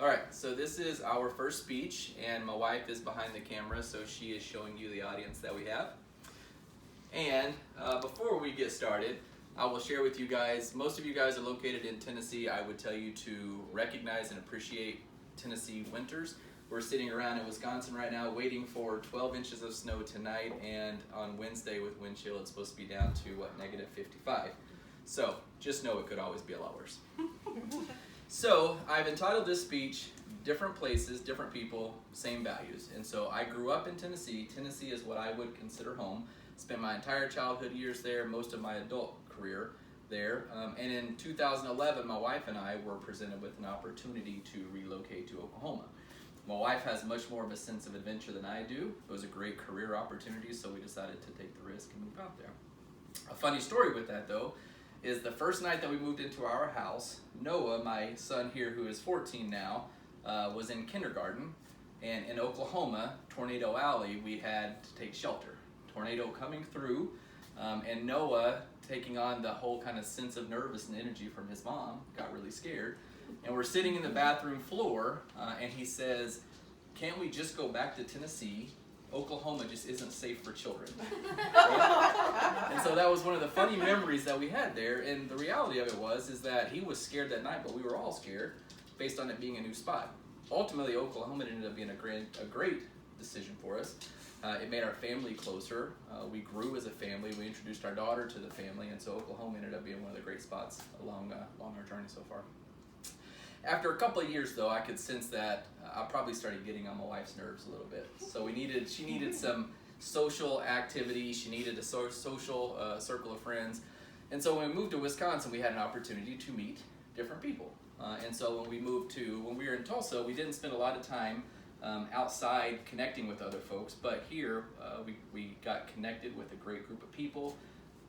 All right, so this is our first speech, and my wife is behind the camera, so she is showing you the audience that we have. And before we get started, I will share with you guys, most of you guys are located in Tennessee. I would tell you to recognize and appreciate Tennessee winters. We're sitting around in Wisconsin right now waiting for 12 inches of snow tonight, and on Wednesday with wind chill it's supposed to be down to negative 55. So just know it could always be a lot worse. So I've entitled this speech, Different Places, Different People, Same Values. And so I grew up in Tennessee. Tennessee is what I would consider home. Spent my entire childhood years there, most of my adult career there. And in 2011, my wife and I were presented with an opportunity to relocate to Oklahoma. My wife has much more of a sense of adventure than I do. It was a great career opportunity, so we decided to take the risk and move out there. A funny story with that, though, is the first night that we moved into our house, Noah, my son here who is 14 now, was in kindergarten. And in Oklahoma, Tornado Alley, we had to take shelter. Tornado coming through, and Noah, taking on the whole kind of sense of nervous and energy from his mom, got really scared. And we're sitting in the bathroom floor, and he says, "Can't we just go back to Tennessee? Oklahoma just isn't safe for children." And so that was one of the funny memories that we had there. And the reality of it is that he was scared that night, but we were all scared based on it being a new spot. Ultimately, Oklahoma ended up being a great decision for us. It made our family closer. We grew as a family. We introduced our daughter to the family, and so Oklahoma ended up being one of the great spots along our journey so far. After a couple of years, though, I could sense that I probably started getting on my wife's nerves a little bit. So she needed some social activity. She needed a social circle of friends. And so when we moved to Wisconsin, we had an opportunity to meet different people. And so when we were in Tulsa, we didn't spend a lot of time outside connecting with other folks. But here, we got connected with a great group of people,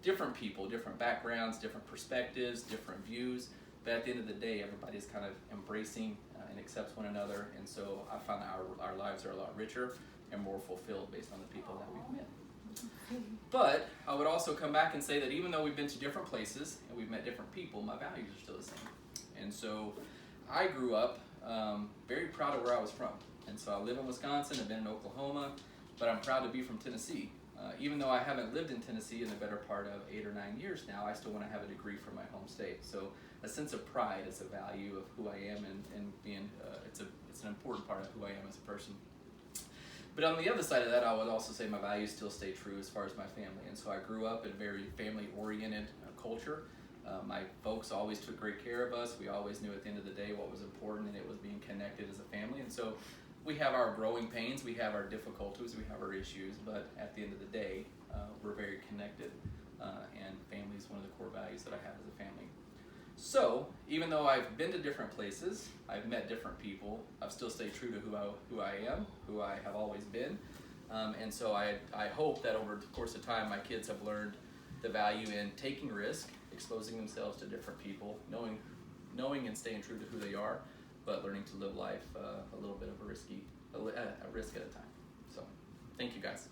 different backgrounds, different perspectives, different views. But at the end of the day, everybody's kind of embracing and accepts one another. And so I found that our lives are a lot richer and more fulfilled based on the people that we've met. But I would also come back and say that even though we've been to different places and we've met different people, my values are still the same. And so I grew up very proud of where I was from. And so I live in Wisconsin, I've been in Oklahoma, but I'm proud to be from Tennessee. Even though I haven't lived in Tennessee in the better part of 8 or 9 years now, I still want to have a degree from my home state. So a sense of pride is a value of who I am, and being it's an important part of who I am as a person. But on the other side of that, I would also say my values still stay true as far as my family. And so I grew up in a very family-oriented culture. My folks always took great care of us. We always knew at the end of the day what was important, and it was being connected as a family. And so we have our growing pains, we have our difficulties, we have our issues, but at the end of the day, we're very connected, and family is one of the core values that I have as a family. So, even though I've been to different places, I've met different people, I've still stayed true to who I am, who I have always been, and so I hope that over the course of time, my kids have learned the value in taking risk, exposing themselves to different people, knowing and staying true to who they are, but learning to live life a little bit of a risk at a time. So, thank you guys.